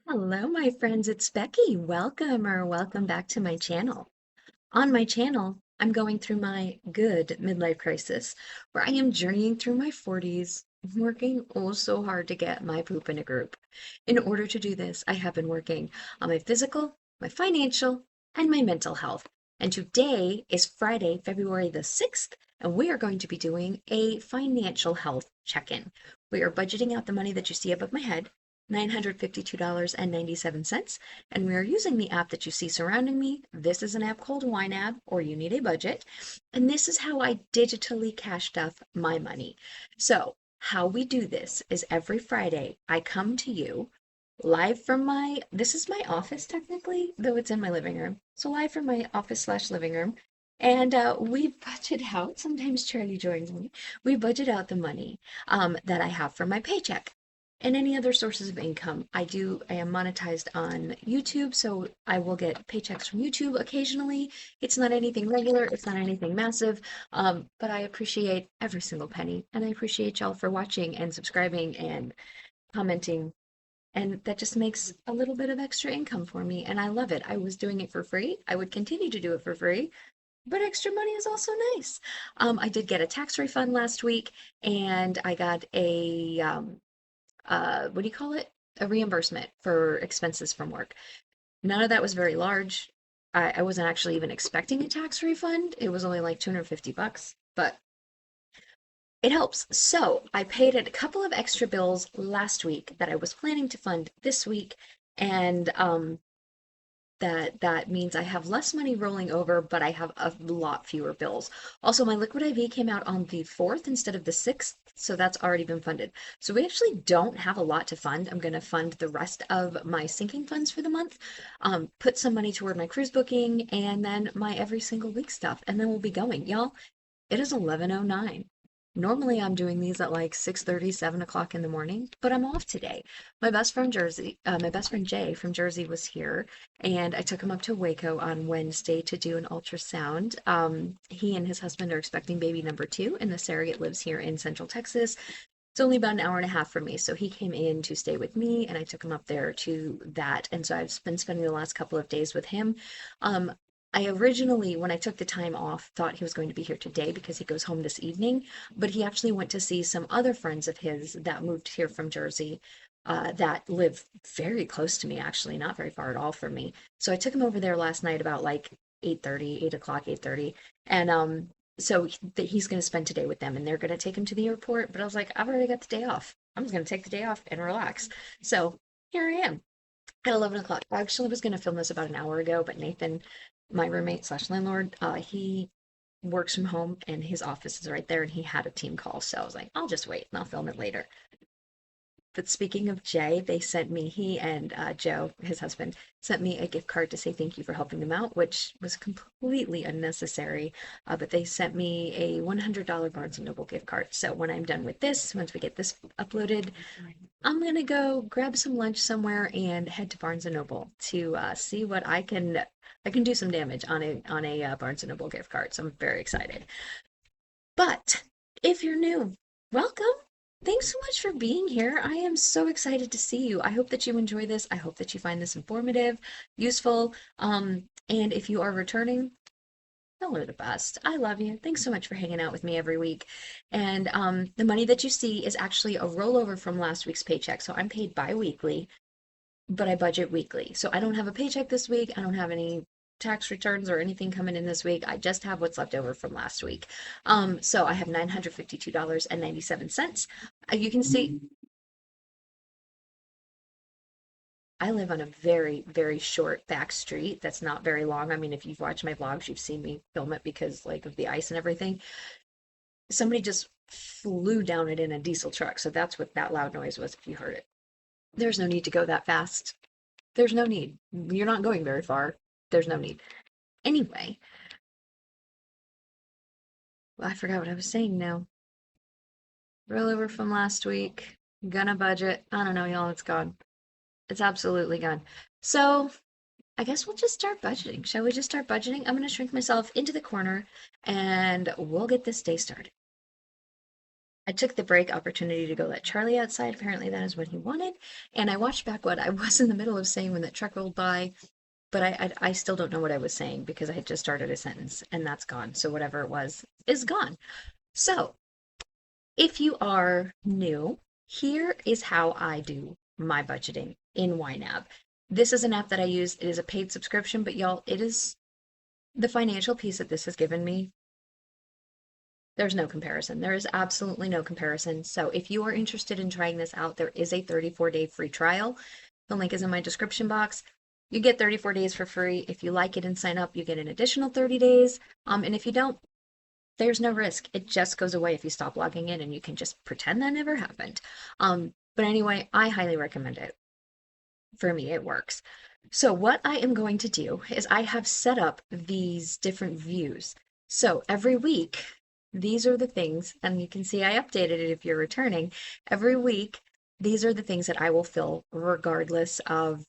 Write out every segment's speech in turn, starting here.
Hello, my friends. It's Becky. Welcome back to my channel. On my channel, I'm going through my good midlife crisis where I am journeying through my 40s, working oh so hard to get my poop in a group. In order to do this, I have been working on my physical, my financial, and my mental health. And today is Friday, February the 6th, and we are going to be doing a financial health check-in. We are budgeting out the money that you see above my head, $952.97, and we are using the app that you see surrounding me. This is an app called YNAB, or You Need a Budget, and this is how I digitally cash stuff my money. So, how we do this is every Friday I come to you live from this is my office technically, though it's in my living room. So live from my office slash living room. And we budget out, sometimes Charlie joins me, we budget out the money that I have from my paycheck and any other sources of income. I am monetized on YouTube, so I will get paychecks from YouTube occasionally. It's not anything regular, it's not anything massive, but I appreciate every single penny, and I appreciate y'all for watching and subscribing and commenting, and that just makes a little bit of extra income for me, and I love it. I was doing it for free. I would continue to do it for free, but extra money is also nice. I did get a tax refund last week, and I got what do you call it? A reimbursement for expenses from work. None of that was very large. I wasn't actually even expecting a tax refund. It was only like 250 bucks, but it helps. So I paid a couple of extra bills last week that I was planning to fund this week, and that means I have less money rolling over, but I have a lot fewer bills. Also, my Liquid IV came out on the 4th instead of the 6th, so that's already been funded. So we actually don't have a lot to fund. I'm going to fund the rest of my sinking funds for the month, put some money toward my cruise booking, and then my every single week stuff, and then we'll be going. Y'all, it is 11:09. Normally I'm doing these at like 6:30, 7 o'clock in the morning, but I'm off today. My best friend Jay from Jersey was here, and I took him up to Waco on Wednesday to do an ultrasound. He and his husband are expecting baby number two, and the surrogate lives here in Central Texas. It's only about an hour and a half from me, so he came in to stay with me, and I took him up there to that. And so I've been spending the last couple of days with him. Um, I originally, when I took the time off, thought he was going to be here today because he goes home this evening, but he actually went to see some other friends of his that moved here from Jersey, that live very close to me, actually, not very far at all from me. So I took him over there last night about like 8:30, 8 o'clock, 8:30, and so he's going to spend today with them, and they're going to take him to the airport. But I was like, I've already got the day off. I'm just going to take the day off and relax. So here I am at 11 o'clock. I actually was going to film this about an hour ago, but Nathan, my roommate slash landlord, he works from home and his office is right there, and he had a team call. So I was like, I'll just wait and I'll film it later. But speaking of Jay, they sent me, he and Joe, his husband, sent me a gift card to say thank you for helping them out, which was completely unnecessary. But they sent me a $100 Barnes& and Noble gift card. So when I'm done with this, once we get this uploaded, I'm gonna go grab some lunch somewhere and head to Barnes& and Noble to see what I can do some damage on a Barnes& and Noble gift card. So I'm very excited. But if you're new, welcome. Thanks so much for being here. I am so excited to see you. I hope that you enjoy this. I hope that you find this informative, useful. And if you are returning, y'all are the best. I love you. Thanks so much for hanging out with me every week. And the money that you see is actually a rollover from last week's paycheck. So I'm paid bi-weekly, but I budget weekly. So I don't have a paycheck this week. I don't have any tax returns or anything coming in this week. I just have what's left over from last week. So I have $952.97. You can see I live on a very, very short back street that's not very long. I mean, if you've watched my vlogs, you've seen me film it because like of the ice and everything. Somebody just flew down it in a diesel truck. So that's what that loud noise was if you heard it. There's no need to go that fast. There's no need. You're not going very far. There's no need. Anyway, well, I forgot what I was saying now. Rollover from last week. Gonna budget. I don't know, y'all. It's gone. It's absolutely gone. So I guess we'll just start budgeting. Shall we just start budgeting? I'm gonna shrink myself into the corner and we'll get this day started. I took the break opportunity to go let Charlie outside. Apparently, that is what he wanted. And I watched back what I was in the middle of saying when that truck rolled by, but I still don't know what I was saying because I had just started a sentence and that's gone. So whatever it was is gone. So if you are new, here is how I do my budgeting in YNAB. This is an app that I use. It is a paid subscription, but y'all, it is the financial piece that this has given me. There's no comparison. There is absolutely no comparison. So if you are interested in trying this out, there is a 34-day free trial. The link is in my description box. You get 34 days for free. If you like it and sign up, you get an additional 30 days. And if you don't, there's no risk. It just goes away if you stop logging in and you can just pretend that never happened. But anyway, I highly recommend it. For me, it works. So what I am going to do is I have set up these different views. So every week, these are the things, and you can see I updated it if you're returning. Every week, these are the things that I will fill regardless of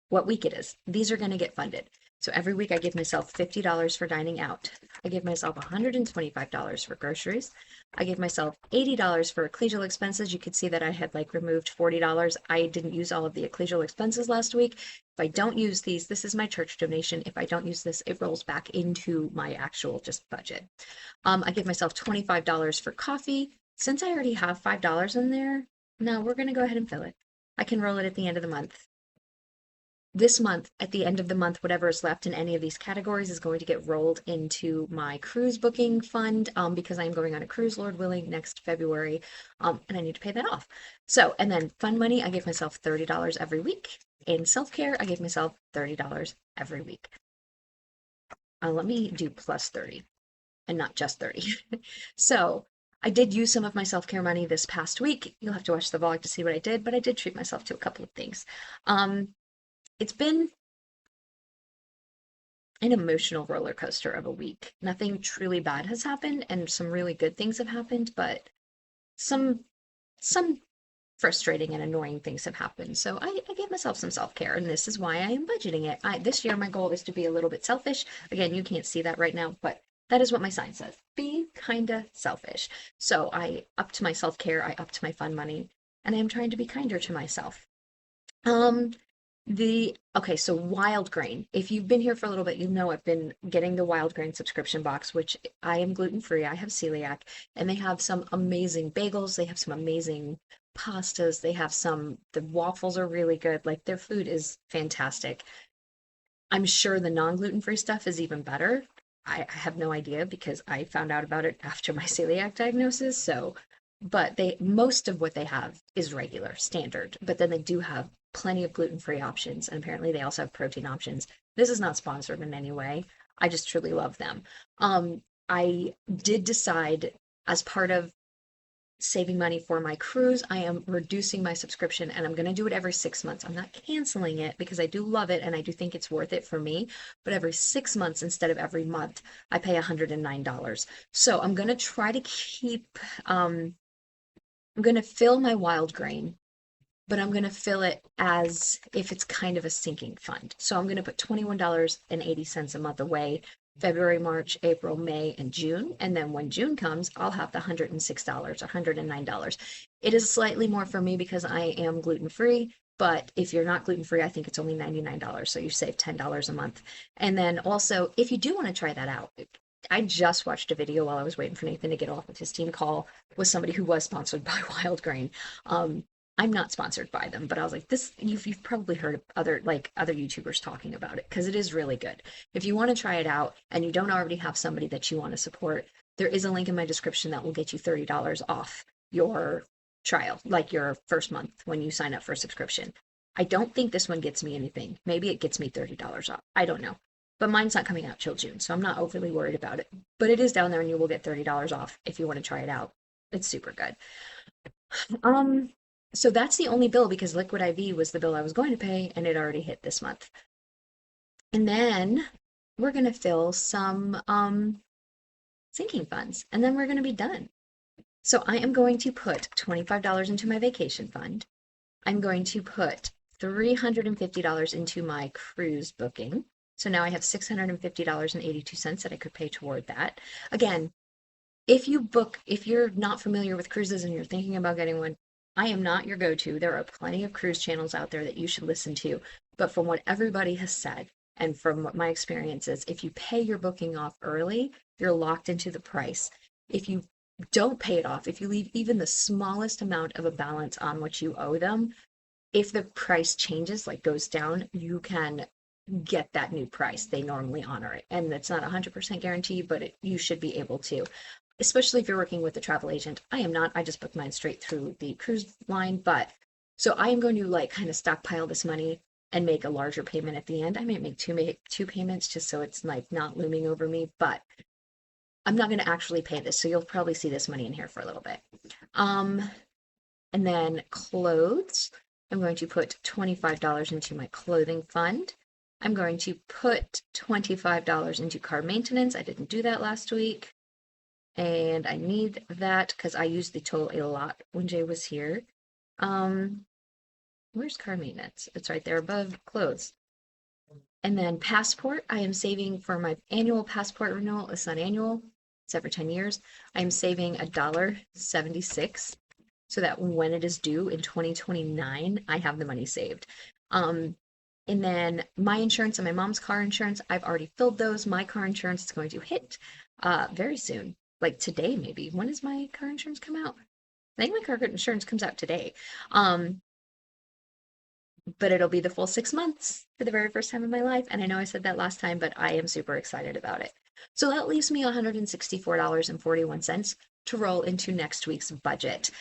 what week it is. These are going to get funded. So every week I give myself $50 for dining out. I give myself $125 for groceries. I give myself $80 for ecclesial expenses. You could see that I had like removed $40. I didn't use all of the ecclesial expenses last week. If I don't use these, this is my church donation. If I don't use this, it rolls back into my actual just budget. I give myself $25 for coffee. Since I already have $5 in there, no, we're going to go ahead and fill it. I can roll it at the end of the month. This month, at the end of the month, whatever is left in any of these categories is going to get rolled into my cruise booking fund because I'm going on a cruise, Lord willing, next February, and I need to pay that off. So, and then fund money, I give myself $30 every week. In self-care, I give myself $30 every week. Let me do plus 30 and not just 30. So I did use some of my self-care money this past week. You'll have to watch the vlog to see what I did, but I did treat myself to a couple of things. It's been an emotional roller coaster of a week. Nothing truly bad has happened, and some really good things have happened, but some frustrating and annoying things have happened. So I gave myself some self-care, and this is why I am budgeting it. This year, my goal is to be a little bit selfish. Again, you can't see that right now, but that is what my sign says. Be kinda selfish. So I upped my self-care, I upped my fun money, and I am trying to be kinder to myself. Okay, so Wild Grain. If you've been here for a little bit, you know I've been getting the Wild Grain subscription box, which I am gluten-free. I have celiac, and they have some amazing bagels. They have some amazing pastas. The waffles are really good. Like their food is fantastic. I'm sure the non-gluten-free stuff is even better. I have no idea because I found out about it after my celiac diagnosis. But most of what they have is regular, standard. But then they do have plenty of gluten-free options, and apparently they also have protein options. This is not sponsored in any way. I just truly love them. I did decide as part of saving money for my cruise, I am reducing my subscription and I'm going to do it every 6 months. I'm not canceling it because I do love it and I do think it's worth it for me, but every 6 months instead of every month, I pay $109. So I'm going to try to I'm going to fill my Wild Grain, but I'm going to fill it as if it's kind of a sinking fund. So I'm going to put $21.80 a month away, February, March, April, May, and June. And then when June comes, I'll have the $106 or $109. It is slightly more for me because I am gluten-free, but if you're not gluten-free, I think it's only $99. So you save $10 a month. And then also, if you do want to try that out, I just watched a video while I was waiting for Nathan to get off of his team call with somebody who was sponsored by Wild Grain. I'm not sponsored by them, but I was like, you've probably heard of other YouTubers talking about it because it is really good. If you want to try it out and you don't already have somebody that you want to support, there is a link in my description that will get you $30 off your trial, like your first month when you sign up for a subscription. I don't think this one gets me anything. Maybe it gets me $30 off. I don't know. But mine's not coming out till June, so I'm not overly worried about it. But it is down there and you will get $30 off if you want to try it out. It's super good. So that's the only bill because Liquid IV was the bill I was going to pay and it already hit this month. And then we're going to fill some sinking funds and then we're going to be done. So I am going to put $25 into my vacation fund. I'm going to put $350 into my cruise booking. So now I have $650.82 that I could pay toward that. Again, if you're not familiar with cruises and you're thinking about getting one, I am not your go-to. There are plenty of cruise channels out there that you should listen to. But from what everybody has said, and from what my experience is, if you pay your booking off early, you're locked into the price. If you don't pay it off, if you leave even the smallest amount of a balance on what you owe them, if the price changes, like goes down, you can get that new price. They normally honor it. And it's not 100% guaranteed, but you should be able to, especially if you're working with a travel agent. I am not. I just booked mine straight through the cruise line. But so I am going to like kind of stockpile this money and make a larger payment at the end. I might make two payments just so it's like not looming over me, but I'm not going to actually pay this. So you'll probably see this money in here for a little bit. Um, and then clothes. I'm going to put $25 into my clothing fund. I'm going to put $25 into car maintenance. I didn't do that last week. And I need that because I used the toll a lot when Jay was here. Um, where's car maintenance? It's right there above clothes. And then passport, I am saving for my annual passport renewal. It's not annual, it's every 10 years. I am saving $1.76 so that when it is due in 2029, I have the money saved. And then my insurance and my mom's car insurance, I've already filled those. My car insurance is going to hit very soon, like today maybe. When does my car insurance come out? I think my car insurance comes out today. Um, but it'll be the full 6 months for the very first time in my life. And I know I said that last time, but I am super excited about it. So that leaves me $164.41 to roll into next week's budget.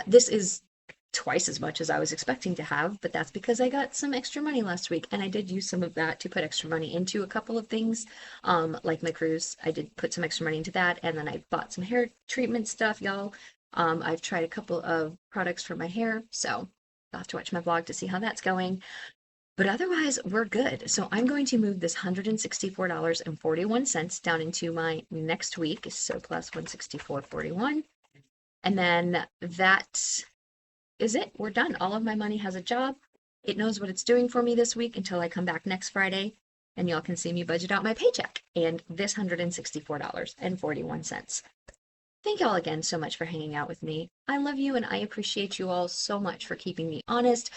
This is twice as much as I was expecting to have, but that's because I got some extra money last week and I did use some of that to put extra money into a couple of things, like my cruise. I did put some extra money into that, and then I bought some hair treatment stuff, y'all. I've tried a couple of products for my hair, so I'll have to watch my vlog to see how that's going. But otherwise, we're good. So I'm going to move this $164.41 down into my next week, so plus 164.41. And then that is it. We're done. All of my money has a job. It knows what it's doing for me this week until I come back next Friday and y'all can see me budget out my paycheck and this $164.41. Thank y'all again so much for hanging out with me. I love you and I appreciate you all so much for keeping me honest,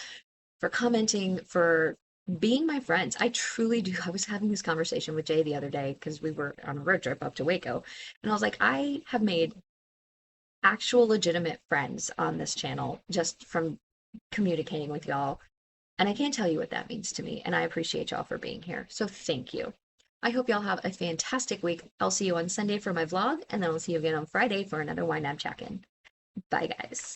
for commenting, for being my friends. I truly do. I was having this conversation with Jay the other day because we were on a road trip up to Waco, and I was like, I have made actual legitimate friends on this channel just from communicating with y'all. And I can't tell you what that means to me. And I appreciate y'all for being here. So thank you. I hope y'all have a fantastic week. I'll see you on Sunday for my vlog, and then I'll see you again on Friday for another YNAB check-in. Bye, guys.